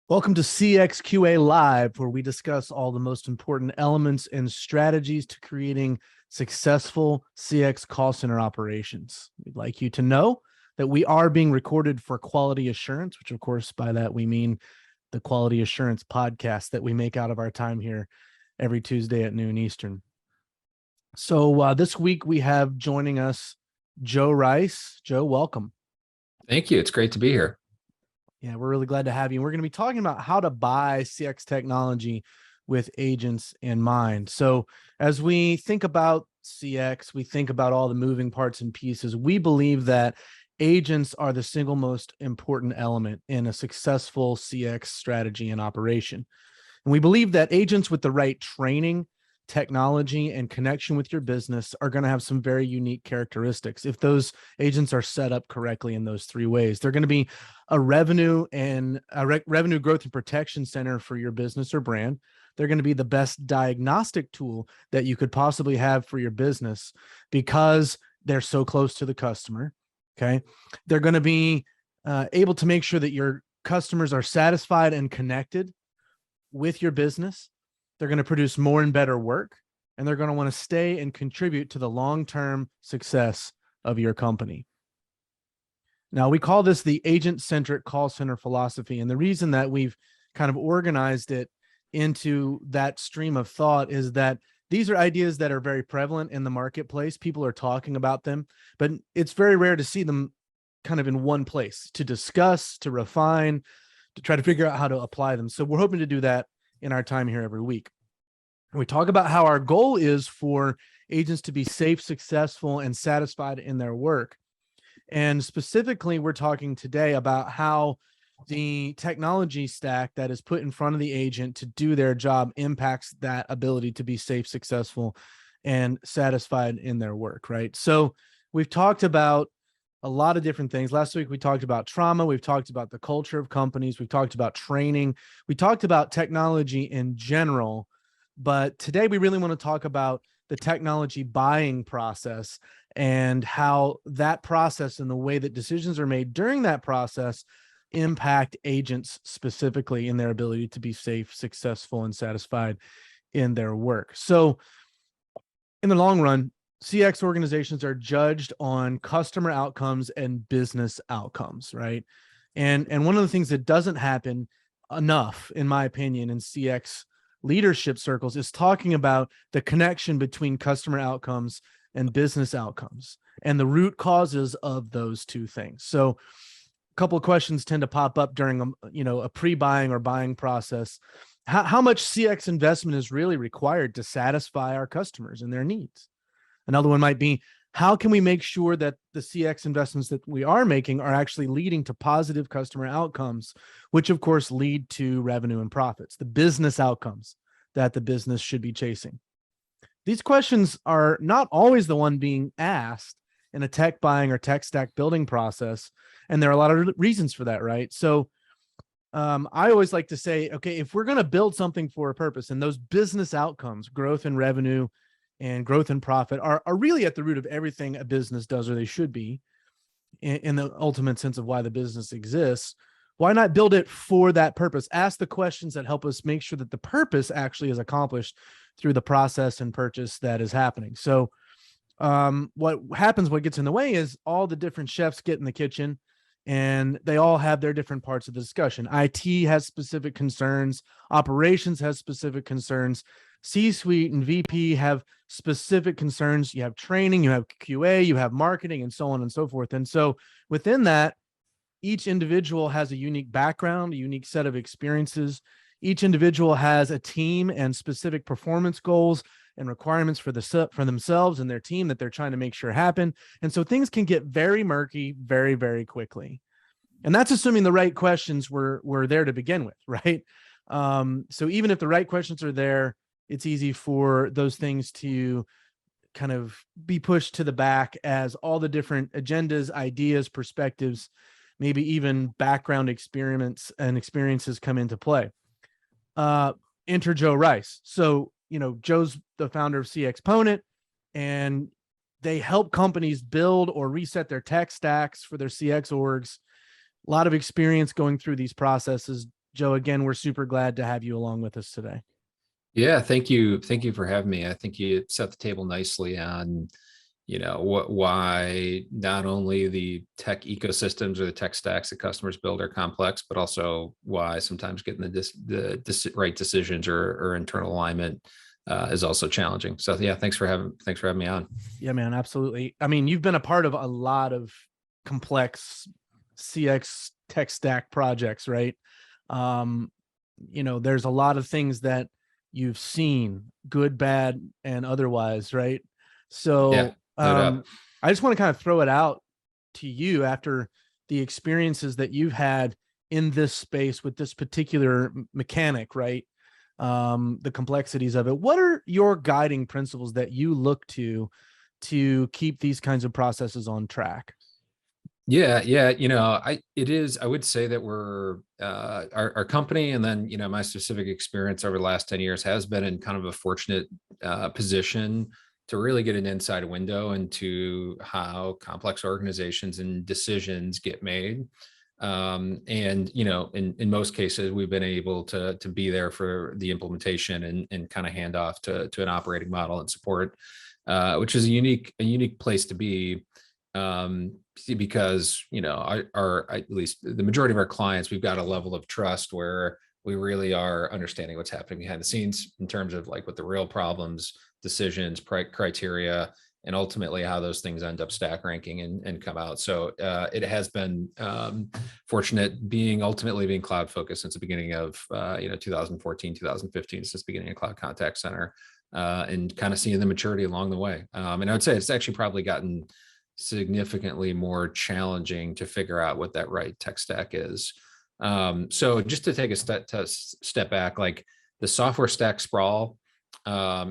Welcome to CXQA Live, where we discuss all the most important elements and strategies to creating successful CX call center operations. We'd like you to know that we are being recorded for quality assurance, which of course by that we mean the quality assurance podcast that we make out of our time here every Tuesday at noon Eastern. So this week we have joining us Joe Rice. Joe, welcome. Thank you. It's great to be here. Yeah, we're really glad to have you. We're going to be talking about how to buy CX technology with agents in mind. So as we think about CX, we think about all the moving parts and pieces. We believe that agents are the single most important element in a successful CX strategy and operation. And we believe that agents with the right training, technology, and connection with your business are going to have some very unique characteristics. If those agents are set up correctly in those three ways, they're going to be a revenue growth and protection center for your business or brand. They're going to be the best diagnostic tool that you could possibly have for your business because they're so close to the customer. Okay. They're going to be able to make sure that your customers are satisfied and connected with your business. They're going to produce more and better work, and they're going to want to stay and contribute to the long-term success of your company. Now, we call this the agent-centric call center philosophy, and the reason that we've kind of organized it into that stream of thought is that these are ideas that are very prevalent in the marketplace. People are talking about them, but it's very rare to see them kind of in one place to discuss, to refine, to try to figure out how to apply them. So we're hoping to do that in our time here every week. And we talk about how our goal is for agents to be safe, successful, and satisfied in their work. And specifically, we're talking today about how the technology stack that is put in front of the agent to do their job impacts that ability to be safe, successful, and satisfied in their work, right? So we've talked about a lot of different things. Last week, we talked about trauma. We've talked about the culture of companies. We've talked about training. We talked about technology in general. But today, we really want to talk about the technology buying process and how that process and the way that decisions are made during that process impact agents specifically in their ability to be safe, successful, and satisfied in their work. So in the long run, CX organizations are judged on customer outcomes and business outcomes, right? And one of the things that doesn't happen enough, in my opinion, in CX leadership circles is talking about the connection between customer outcomes and business outcomes and the root causes of those two things. So a couple of questions tend to pop up during a pre-buying or buying process. How much CX investment is really required to satisfy our customers and their needs? Another one might be, how can we make sure that the CX investments that we are making are actually leading to positive customer outcomes, which of course lead to revenue and profits, the business outcomes that the business should be chasing? These questions are not always the one being asked in a tech buying or tech stack building process. And there are a lot of reasons for that, right? So I always like to say, okay, if we're going to build something for a purpose and those business outcomes, growth and revenue, and growth and profit are really at the root of everything a business does, or they should be, in the ultimate sense of why the business exists. Why not build it for that purpose? Ask the questions that help us make sure that the purpose actually is accomplished through the process and purchase that is happening. So what gets in the way is all the different chefs get in the kitchen and they all have their different parts of the discussion. IT has specific concerns. Operations has specific concerns. C-suite and VP have specific concerns. You have training, you have QA, you have marketing, and so on and so forth. And so within that, each individual has a unique background, a unique set of experiences. Each individual has a team and specific performance goals and requirements for themselves and their team that they're trying to make sure happen. And so things can get very murky very, very quickly. And that's assuming the right questions were there to begin with, right? So even if the right questions are there, it's easy for those things to kind of be pushed to the back as all the different agendas, ideas, perspectives, maybe even background experiments and experiences come into play. Enter Joe Rice. So, Joe's the founder of CXponent, and they help companies build or reset their tech stacks for their CX orgs. A lot of experience going through these processes, Joe, again, we're super glad to have you along with us today. Yeah, thank you. Thank you for having me. I think you set the table nicely on, why not only the tech ecosystems or the tech stacks that customers build are complex, but also why sometimes getting right decisions or internal alignment is also challenging. So yeah, thanks for having me on. Yeah, man, absolutely. I mean, you've been a part of a lot of complex CX tech stack projects, right? Um, there's a lot of things that you've seen, good, bad, and otherwise, right? Yeah, So, no doubt. I just want to kind of throw it out to you after the experiences that you've had in this space with this particular mechanic, right? The complexities of it. What are your guiding principles that you look to keep these kinds of processes on track? Yeah, yeah. I would say that we're our company, and then my specific experience over the last 10 years has been in kind of a fortunate position to really get an inside window into how complex organizations and decisions get made. And in most cases, we've been able to be there for the implementation and kind of hand off to an operating model and support, which is a unique place to be. Because at least the majority of our clients, we've got a level of trust where we really are understanding what's happening behind the scenes in terms of like what the real problems, decisions, criteria, and ultimately how those things end up stack ranking and come out. So it has been fortunate ultimately being cloud focused since the beginning of 2014, 2015, since the beginning of Cloud Contact Center, and kind of seeing the maturity along the way. And I would say it's actually probably gotten significantly more challenging to figure out what that right tech stack is. So just to take a step back, like the software stack sprawl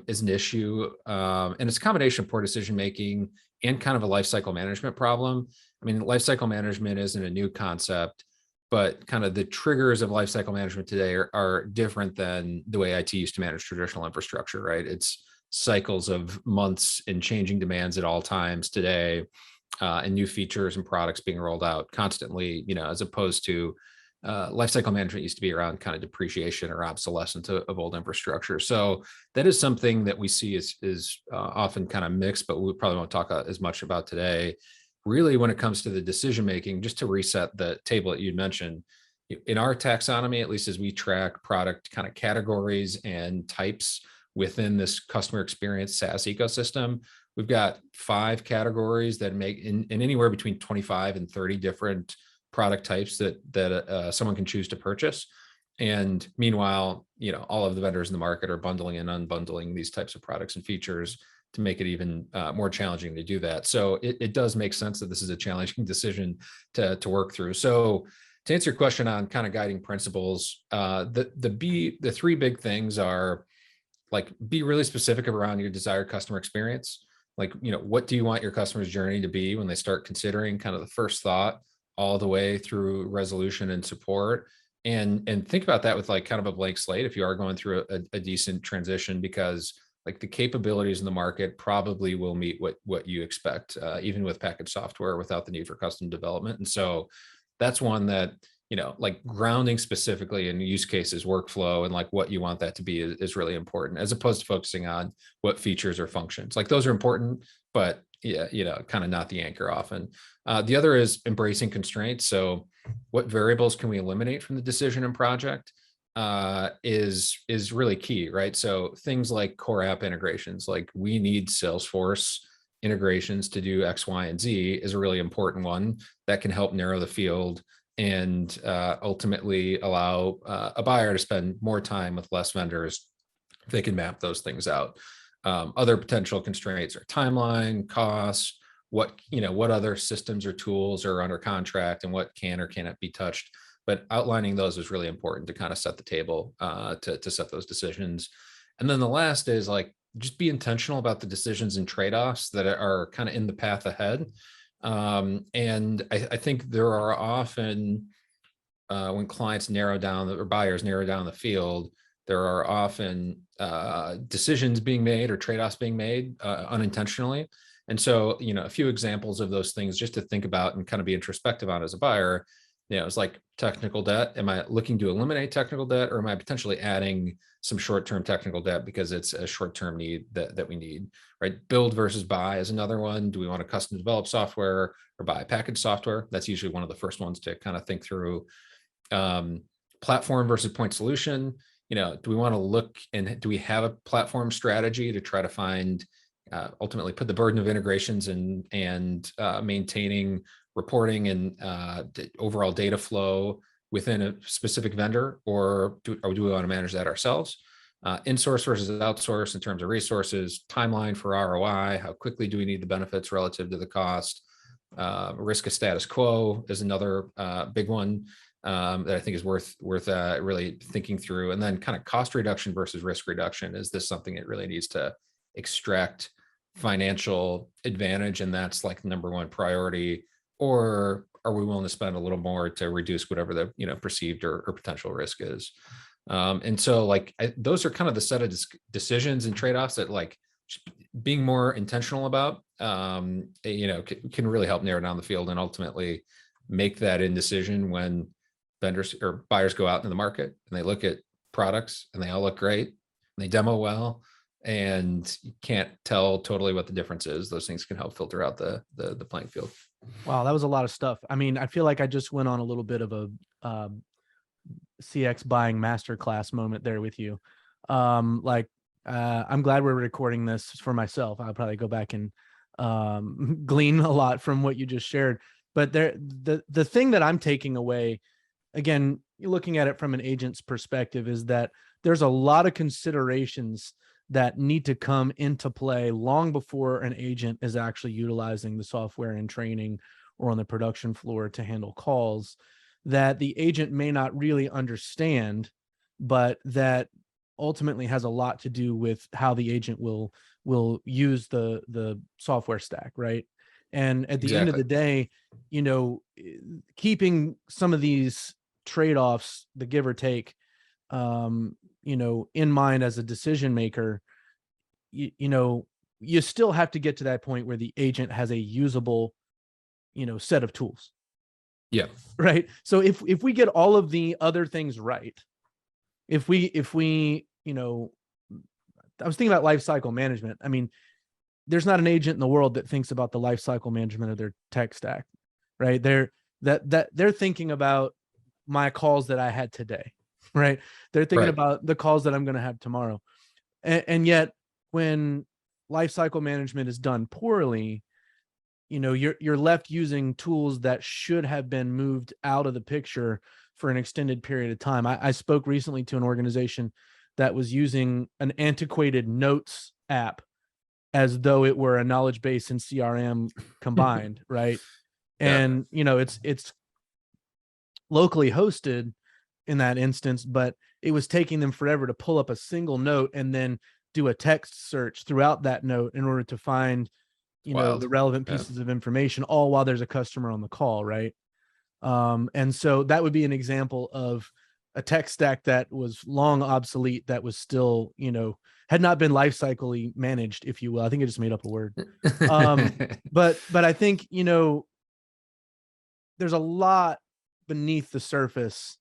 is an issue, and it's a combination of poor decision making and kind of a lifecycle management problem. I mean, lifecycle management isn't a new concept, but kind of the triggers of lifecycle management today are different than the way IT used to manage traditional infrastructure, right? It's cycles of months and changing demands at all times today, and new features and products being rolled out constantly, as opposed to lifecycle management used to be around kind of depreciation or obsolescence of old infrastructure. So that is something that we see is often kind of mixed, but we probably won't talk as much about today. Really, when it comes to the decision making, just to reset the table that you mentioned, in our taxonomy, at least as we track product kind of categories and types within this customer experience SaaS ecosystem, we've got 5 categories that make in anywhere between 25 and 30 different product types that someone can choose to purchase. And meanwhile, all of the vendors in the market are bundling and unbundling these types of products and features to make it even more challenging to do that. So it does make sense that this is a challenging decision to work through. So to answer your question on kind of guiding principles, the 3 big things are, like, be really specific around your desired customer experience. Like, what do you want your customer's journey to be when they start considering kind of the first thought all the way through resolution and support? And think about that with like kind of a blank slate if you are going through a decent transition, because like the capabilities in the market probably will meet what you expect, even with packaged software without the need for custom development. And so that's one that, like grounding specifically in use cases, workflow, and like what you want that to be is really important, as opposed to focusing on what features or functions. Like those are important, but yeah, kind of not the anchor often. The other is embracing constraints. So what variables can we eliminate from the decision and project is really key, right? So things like core app integrations, like we need Salesforce integrations to do X, Y, and Z is a really important one that can help narrow the field and ultimately allow a buyer to spend more time with less vendors if they can map those things out. Other potential constraints are timeline, costs, what other systems or tools are under contract, and what can or cannot be touched. But outlining those is really important to kind of set the table, to set those decisions. And then the last is like just be intentional about the decisions and trade-offs that are kind of in the path ahead. And I think there are often, when clients narrow down or buyers narrow down the field, there are often decisions being made or trade-offs being made unintentionally. And so, a few examples of those things just to think about and kind of be introspective on as a buyer It's like technical debt. Am I looking to eliminate technical debt, or am I potentially adding some short-term technical debt because it's a short-term need that we need, right? Build versus buy is another one. Do we want to custom develop software or buy packaged software? That's usually one of the first ones to kind of think through. um, Platform versus point solution. Do we want to look, and do we have a platform strategy to try to find, ultimately put the burden of integrations and maintaining reporting and overall data flow within a specific vendor, or do we want to manage that ourselves? Insource versus outsource in terms of resources, timeline for ROI, how quickly do we need the benefits relative to the cost? Risk of status quo is another big one that I think is worth really thinking through. And then kind of cost reduction versus risk reduction. Is this something that really needs to extract financial advantage, and that's like the number one priority, or are we willing to spend a little more to reduce whatever the perceived or potential risk is? And so like those are kind of the set of decisions and trade-offs that like being more intentional about can really help narrow down the field and ultimately make that indecision when vendors or buyers go out in the market and they look at products and they all look great and they demo well, and you can't tell totally what the difference is. Those things can help filter out the playing field. Wow, that was a lot of stuff. I mean, I feel like I just went on a little bit of a CX buying masterclass moment there with you. I'm glad we're recording this for myself. I'll probably go back and glean a lot from what you just shared. But the thing that I'm taking away, again, looking at it from an agent's perspective, is that there's a lot of considerations that need to come into play long before an agent is actually utilizing the software in training or on the production floor to handle calls, that the agent may not really understand, but that ultimately has a lot to do with how the agent will use the software stack, right? And at the end of Exactly. the day, keeping some of these trade-offs, the give or take, in mind as a decision maker, you still have to get to that point where the agent has a usable, set of tools. Yeah. Right. So if we get all of the other things right, if we, I was thinking about life cycle management. I mean, there's not an agent in the world that thinks about the life cycle management of their tech stack, right? They're thinking about my calls that I had today, right? They're thinking Right. about the calls that I'm going to have tomorrow. And yet when life cycle management is done poorly, you're left using tools that should have been moved out of the picture for an extended period of time. I spoke recently to an organization that was using an antiquated notes app as though it were a knowledge base and CRM combined, right? Yeah. And it's locally hosted in that instance, but it was taking them forever to pull up a single note and then do a text search throughout that note in order to find the Wild. relevant Yeah. pieces of information, all while there's a customer on the call, right? And so that would be an example of a tech stack that was long obsolete, that was still, had not been life cyclically managed, if you will. I think I just made up a word. But I think, there's a lot beneath the surface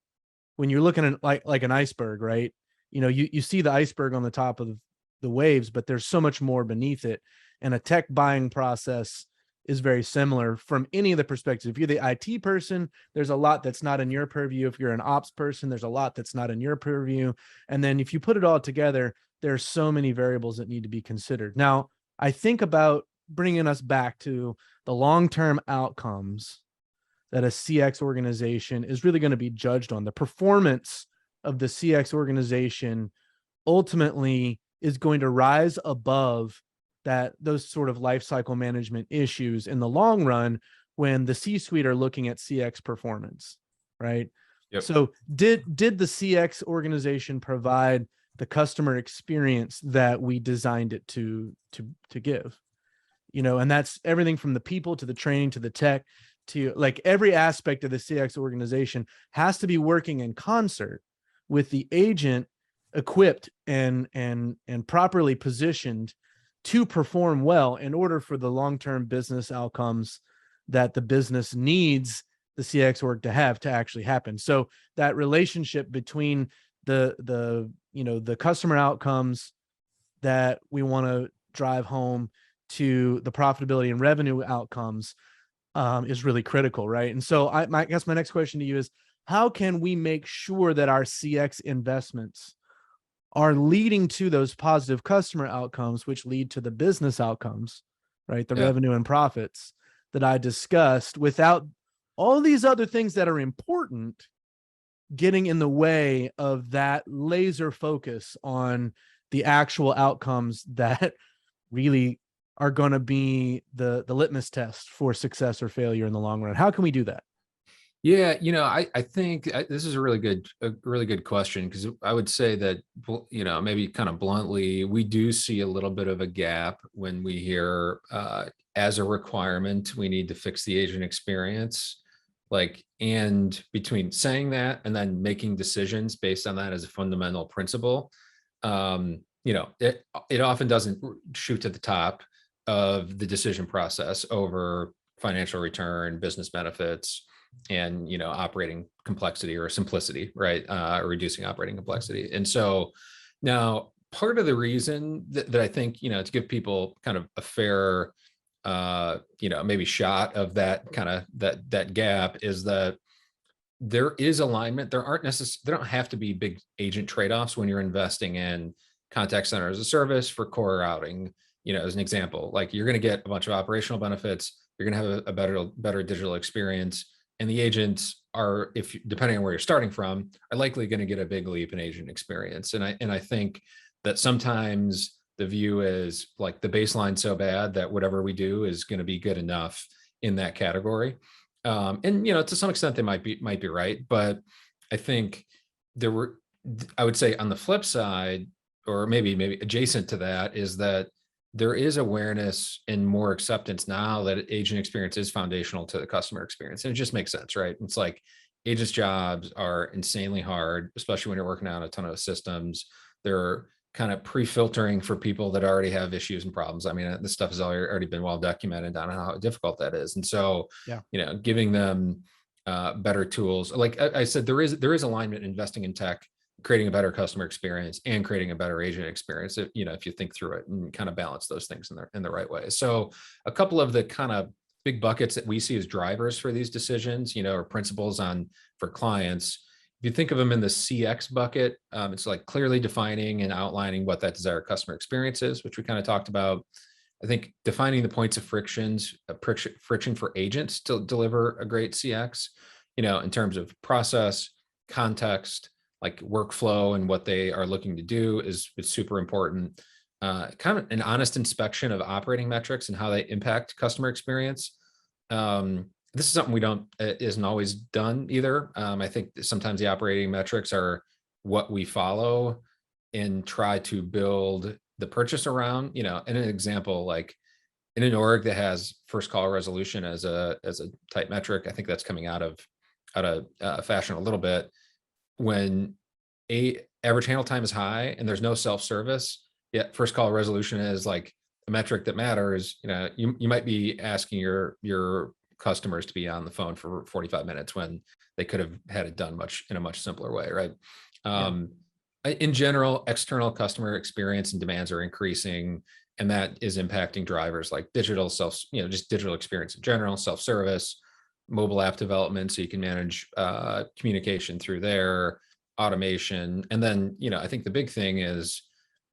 when you're looking at like an iceberg, right? You see the iceberg on the top of the waves, but there's so much more beneath it. And a tech buying process is very similar from any of the perspectives. If you're the IT person, there's a lot that's not in your purview. If you're an ops person, there's a lot that's not in your purview. And then if you put it all together, there's so many variables that need to be considered. Now, I think about bringing us back to the long-term outcomes that a CX organization is really going to be judged on. The performance of the CX organization ultimately is going to rise above those sort of life cycle management issues in the long run when the C-suite are looking at CX performance, right? Yep. So did the CX organization provide the customer experience that we designed it to give? And that's everything from the people to the training to the tech, to like every aspect of the CX organization has to be working in concert with the agent equipped and properly positioned to perform well in order for the long-term business outcomes that the business needs the CX work to have to actually happen. So that relationship between the customer outcomes that we want to drive home to the profitability and revenue outcomes is really critical, right? And so I guess my next question to you is, how can we make sure that our CX investments are leading to those positive customer outcomes, which lead to the business outcomes, right? The Yeah. revenue and profits that I discussed, without all these other things that are important getting in the way of that laser focus on the actual outcomes that really are going to be the litmus test for success or failure in the long run. How can we do that? Yeah, I think this is a really good question, because I would say that, maybe kind of bluntly, we do see a little bit of a gap when we hear as a requirement, we need to fix the agent experience. Like, and between saying that and then making decisions based on that as a fundamental principle, it often doesn't shoot to the top of the decision process over financial return, business benefits, and operating complexity or simplicity, right? Reducing operating complexity. And so now, part of the reason that I think, to give people kind of a fair maybe shot of that kind of that gap, is that there is alignment. There don't have to be big agent trade-offs when you're investing in contact center as a service for core routing. As an example, like, you're going to get a bunch of operational benefits, you're going to have a better digital experience, and the agents are, if depending on where you're starting from, are likely going to get a big leap in agent experience. And I think that sometimes the view is like, the baseline's so bad that whatever we do is going to be good enough in that category. And to some extent they might be right, but I think I would say, on the flip side, or maybe adjacent to that, is that there is awareness and more acceptance now that agent experience is foundational to the customer experience. And it just makes sense, right? It's like, agents' jobs are insanely hard, especially when you're working on a ton of systems. They're kind of pre-filtering for people that already have issues and problems. I mean, this stuff has already been well documented on how difficult that is. And so, Yeah. giving them better tools. Like I said, there is alignment in investing in tech, creating a better customer experience, and creating a better agent experience, if you think through it and kind of balance those things in the right way. So a couple of the kind of big buckets that we see as drivers for these decisions, or principles for clients. If you think of them in the CX bucket, it's like clearly defining and outlining what that desired customer experience is, which we kind of talked about. I think defining the points of friction for agents to deliver a great CX, in terms of process, context, like workflow, and what they are looking to do is super important. Kind of an honest inspection of operating metrics and how they impact customer experience. This is something isn't always done either. I think that sometimes the operating metrics are what we follow and try to build the purchase around. In an example, like in an org that has first call resolution as a type metric, I think that's coming out of fashion a little bit. When average handle time is high and there's no self-service, yet first call resolution is like a metric that matters. You might be asking your customers to be on the phone for 45 minutes when they could have had it done in a much simpler way, right? Yeah. In general, external customer experience and demands are increasing, and that is impacting drivers like just digital experience in general, self-service, mobile app development, so you can manage communication through there, automation. And then, I think the big thing is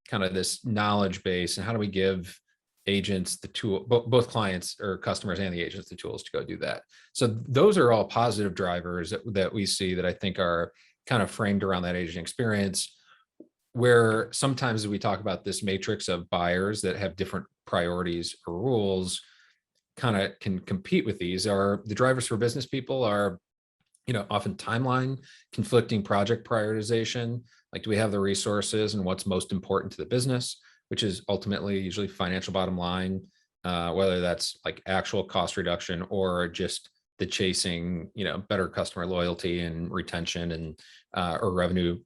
kind of this knowledge base, and how do we give agents the tool, both clients or customers and the agents, the tools to go do that. So those are all positive drivers that we see, that I think are kind of framed around that agent experience, where sometimes we talk about this matrix of buyers that have different priorities or rules, kind of can compete with these. Are the drivers for business people are, often timeline, conflicting project prioritization. Like, do we have the resources and what's most important to the business, which is ultimately usually financial bottom line, whether that's like actual cost reduction or just the chasing, better customer loyalty and retention, and or revenue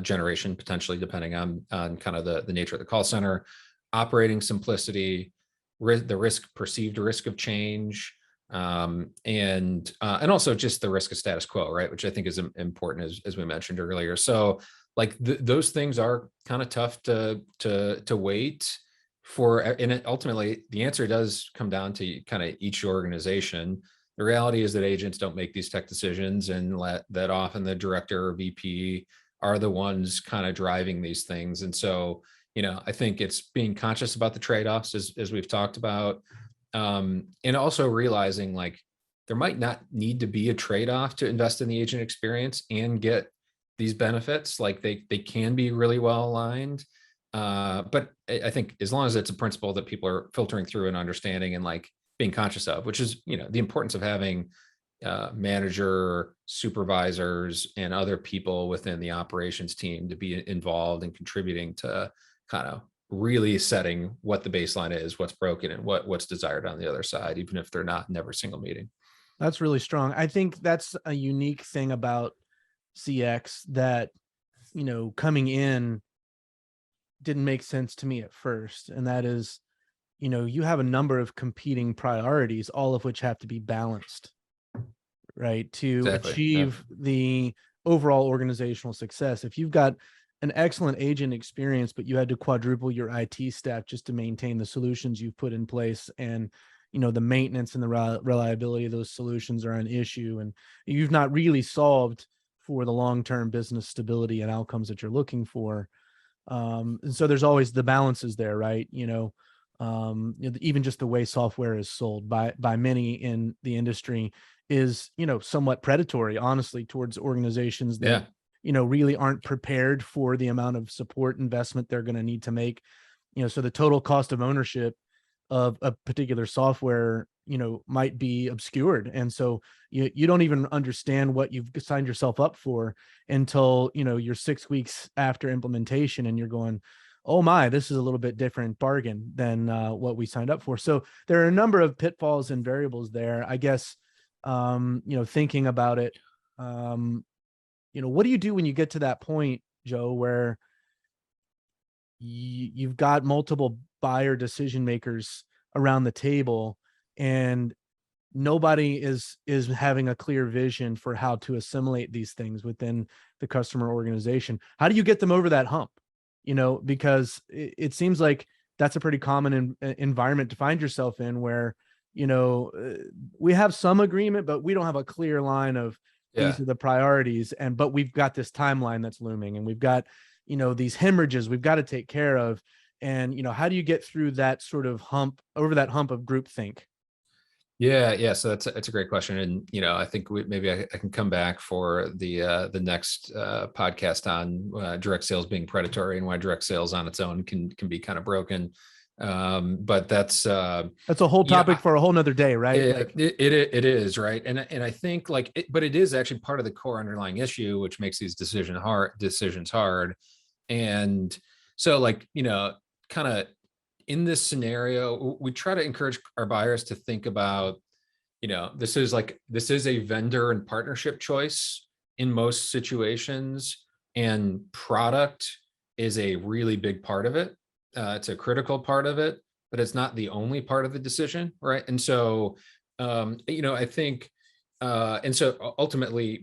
generation, potentially, depending on kind of the nature of the call center. Operating simplicity, the perceived risk of change, And also just the risk of status quo, right? Which I think is important, as we mentioned earlier. So like those things are kind of tough to wait for, and ultimately the answer does come down to kind of each organization. The reality is that agents don't make these tech decisions, and that often the director or VP are the ones kind of driving these things. And so, I think it's being conscious about the trade-offs, as we've talked about, and also realizing like there might not need to be a trade-off to invest in the agent experience and get these benefits. Like they can be really well aligned. But I think as long as it's a principle that people are filtering through and understanding and like being conscious of, which is, the importance of having manager, supervisors, and other people within the operations team to be involved and contributing to kind of really setting what the baseline is, what's broken, and what's desired on the other side, even if they're not in every single meeting. That's really strong. I think that's a unique thing about CX that, coming in didn't make sense to me at first. And that is, you have a number of competing priorities, all of which have to be balanced, right? To Exactly. Yeah. achieve the overall organizational success. If you've got an excellent agent experience, but you had to quadruple your IT staff just to maintain the solutions you've put in place, and the maintenance and the reliability of those solutions are an issue, and you've not really solved for the long-term business stability and outcomes that you're looking for. And so there's always the balances there, right? Even just the way software is sold by many in the industry is, somewhat predatory, honestly, towards organizations that, Yeah. really aren't prepared for the amount of support investment they're going to need to make. So the total cost of ownership of a particular software, might be obscured. And so you don't even understand what you've signed yourself up for until, you're 6 weeks after implementation and you're going, oh my, this is a little bit different bargain than what we signed up for. So there are a number of pitfalls and variables there, I guess. Thinking about it, what do you do when you get to that point, Joe, where you've got multiple buyer decision makers around the table and nobody is having a clear vision for how to assimilate these things within the customer organization? How do you get them over that hump? Because it seems like that's a pretty common environment to find yourself in, where we have some agreement, but we don't have a clear line of Yeah. these are the priorities, but we've got this timeline that's looming, and we've got these hemorrhages we've got to take care of. And how do you get through that sort of hump, over that hump of groupthink? Yeah, yeah. So that's a great question, and I think maybe I can come back for the next podcast on direct sales being predatory and why direct sales on its own can be kind of broken. But That's a whole you know topic for a whole nother day, right? Like, it is, right, and I think like but it is actually part of the core underlying issue, which makes these decisions hard. And so like kind of in this scenario, we try to encourage our buyers to think about, this is a vendor and partnership choice in most situations, and product is a really big part of it. It's a critical part of it, but it's not the only part of the decision, right? And so, I think, and so ultimately,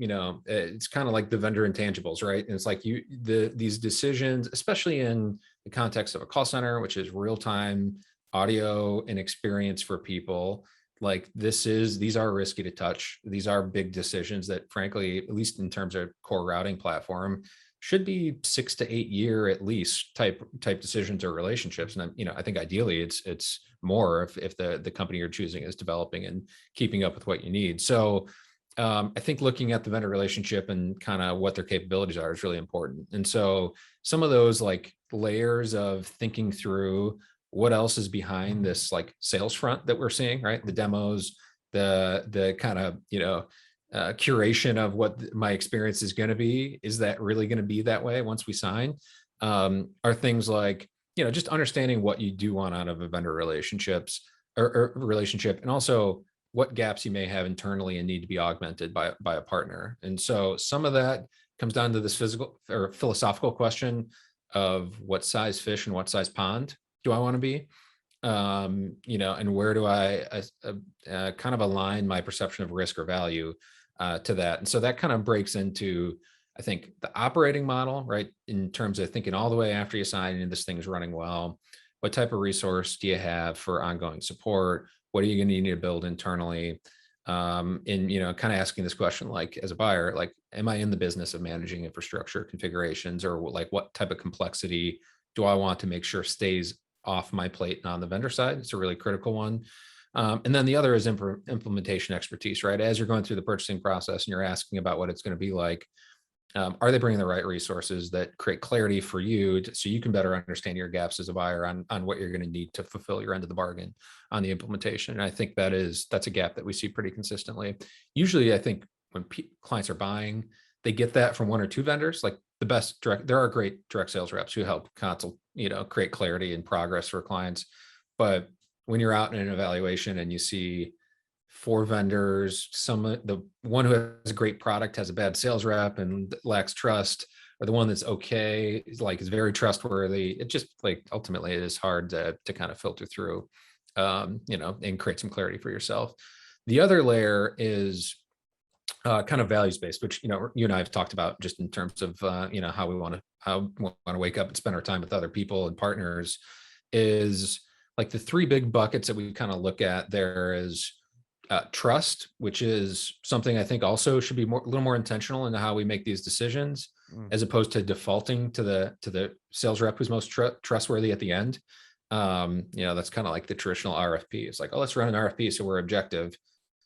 it's kind of like the vendor intangibles, right? And it's like these decisions, especially in the context of a call center, which is real time audio and experience for people. Like these are risky to touch. These are big decisions that, frankly, at least in terms of core routing platform, should be 6 to 8 year at least type decisions or relationships. And I think ideally it's more if the company you're choosing is developing and keeping up with what you need. So I think looking at the vendor relationship and kind of what their capabilities are is really important. And so some of those like layers of thinking through what else is behind this like sales front that we're seeing, right? The demos, the kind of curation of what my experience is going to be. Is that really going to be that way once we sign? Are things like just understanding what you do want out of a vendor or relationship, and also what gaps you may have internally and need to be augmented by a partner. And so some of that comes down to this physical or philosophical question of what size fish and what size pond do I want to be? and where do I kind of align my perception of risk or value to that? And so that kind of breaks into, I think, the operating model, right? In terms of thinking all the way after you sign and this thing is running well, what type of resource do you have for ongoing support? What are you going to need to build internally? And kind of asking this question, like as a buyer, like, am I in the business of managing infrastructure configurations, or like what type of complexity do I want to make sure stays off my plate and on the vendor side? It's a really critical one. And then the other is implementation expertise, right? As you're going through the purchasing process and you're asking about what it's going to be like, are they bringing the right resources that create clarity for you so you can better understand your gaps as a buyer on what you're going to need to fulfill your end of the bargain on the implementation? And I think that's a gap that we see pretty consistently. Usually, I think when clients are buying, they get that from one or two vendors. Like the best there are great direct sales reps who help create clarity and progress for clients. But when you're out in an evaluation and you see four vendors, the one who has a great product has a bad sales rep and lacks trust, or the one that's okay is very trustworthy, it just like ultimately it is hard to kind of filter through, and create some clarity for yourself. The other layer is kind of values based, which you and I have talked about just in terms of how we want to wake up and spend our time with other people and partners. Is like the three big buckets that we kind of look at. There is trust, which is something I think also should be a little more intentional in how we make these decisions, as opposed to defaulting to the sales rep who's most trustworthy at the end. That's kind of like the traditional RFP. It's like, oh, let's run an RFP so we're objective.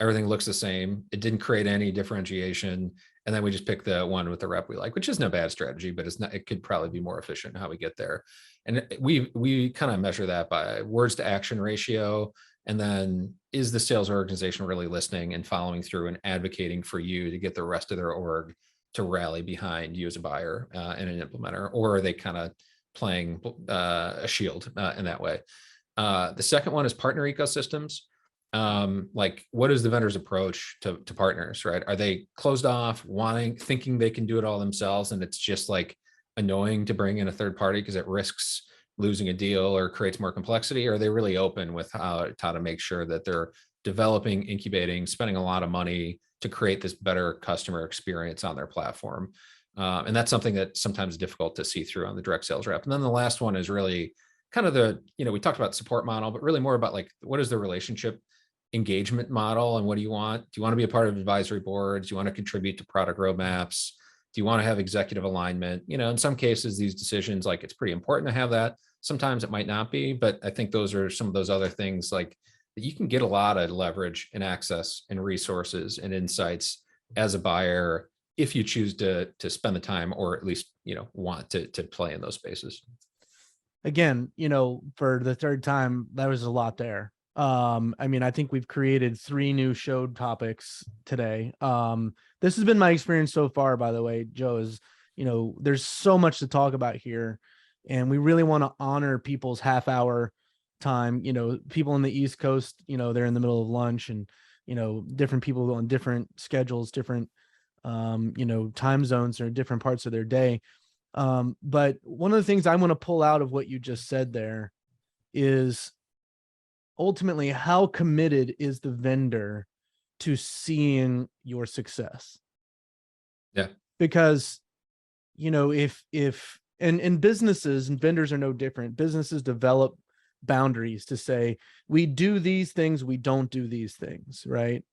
Everything looks the same. It didn't create any differentiation. And then we just pick the one with the rep we like, which isn't a bad strategy, but it could probably be more efficient in how we get there. And we kind of measure that by words to action ratio. And then is the sales organization really listening and following through and advocating for you to get the rest of their org to rally behind you as a buyer and an implementer? Or are they kind of playing a shield in that way? The second one is partner ecosystems. Like, what is the vendor's approach to partners, right? Are they closed off, thinking they can do it all themselves, and it's just like annoying to bring in a third party because it risks losing a deal or creates more complexity? Or are they really open with how to make sure that they're developing, incubating, spending a lot of money to create this better customer experience on their platform? And that's something that's sometimes difficult to see through on the direct sales rep. And then the last one is really kind of we talked about support model, but really more about like, what is the relationship engagement model, and what do you want? Do you want to be a part of advisory boards? Do you want to contribute to product roadmaps? Do you want to have executive alignment? In some cases, these decisions, like, it's pretty important to have that. Sometimes it might not be, but I think those are some of those other things, like, that you can get a lot of leverage and access and resources and insights as a buyer if you choose to spend the time, or at least want to play in those spaces. Again, for the third time, there was a lot there. I think we've created 3 new show topics today. This has been my experience so far, by the way, Joe. There's so much to talk about here, and we really want to honor people's half-hour time. People in the East Coast, they're in the middle of lunch, and different people on different schedules, different time zones, or different parts of their day. But one of the things I want to pull out of what you just said there is, ultimately, how committed is the vendor to seeing your success? Yeah. Because, if and businesses and vendors are no different. Businesses develop boundaries to say, we do these things, we don't do these things, right?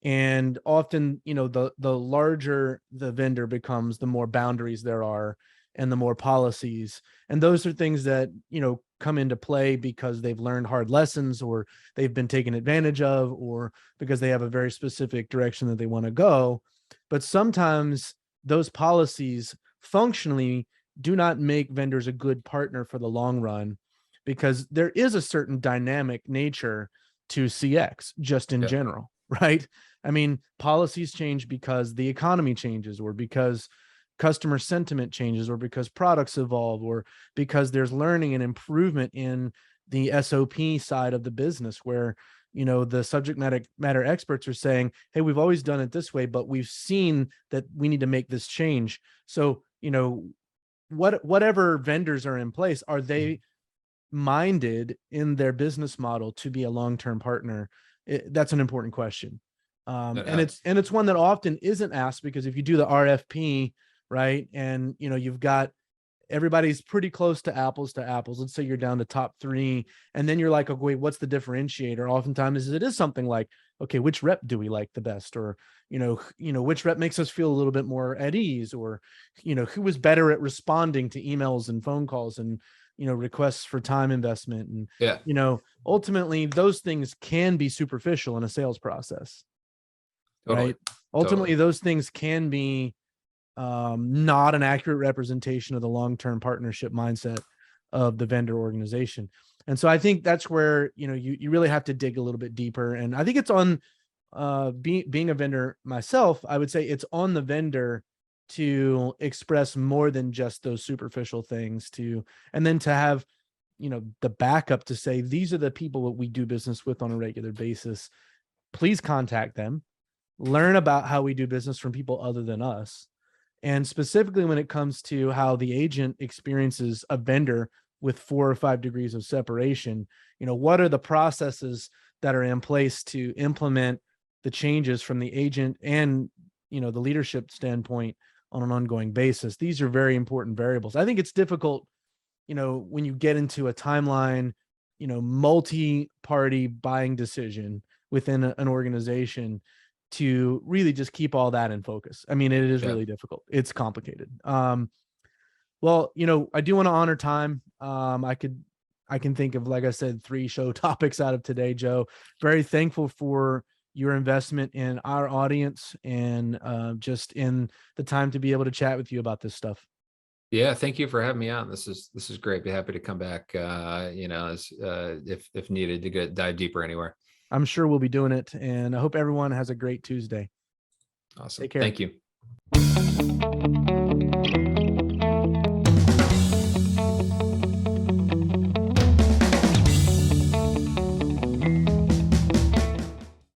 And often, the larger the vendor becomes, the more boundaries there are and the more policies. And those are things that, come into play because they've learned hard lessons, or they've been taken advantage of, or because they have a very specific direction that they want to go. But sometimes those policies functionally do not make vendors a good partner for the long run, because there is a certain dynamic nature to CX just in general, right? Policies change because the economy changes, or because customer sentiment changes, or because products evolve, or because there's learning and improvement in the SOP side of the business, where the subject matter experts are saying, hey, we've always done it this way, but we've seen that we need to make this change. So whatever vendors are in place, are they minded in their business model to be a long-term partner? That's an important question. And it's one that often isn't asked, because if you do the RFP, right, and you've got everybody's pretty close to apples to apples. Let's say you're down to top three, and then you're like, oh, wait, what's the differentiator? Oftentimes it is something like, okay, which rep do we like the best? Or, which rep makes us feel a little bit more at ease? Or, who was better at responding to emails and phone calls and, requests for time investment. And, Yeah, ultimately those things can be superficial in a sales process, totally. right? Ultimately, Totally. those things can be not an accurate representation of the long-term partnership mindset of the vendor organization. And so I think that's where, you really have to dig a little bit deeper. And I think it's on being a vendor myself, I would say it's on the vendor to express more than just those superficial things, and then to have, the backup to say, these are the people that we do business with on a regular basis. Please contact them, learn about how we do business from people other than us. And specifically when it comes to how the agent experiences a vendor with 4 or 5 degrees of separation, what are the processes that are in place to implement the changes from the agent and, the leadership standpoint on an ongoing basis? These are very important variables. I think it's difficult, when you get into a timeline, multi-party buying decision within an organization, to really just keep all that in focus. I mean, it is Yeah. really difficult. It's complicated. Well, I do want to honor time. I can think of, like I said, 3 show topics out of today, Joe. Very thankful for your investment in our audience, and just in the time to be able to chat with you about this stuff. Yeah, thank you for having me on. This is great. Be happy to come back, as if needed to dive deeper anywhere. I'm sure we'll be doing it, and I hope everyone has a great Tuesday. Awesome. Take care. Thank you.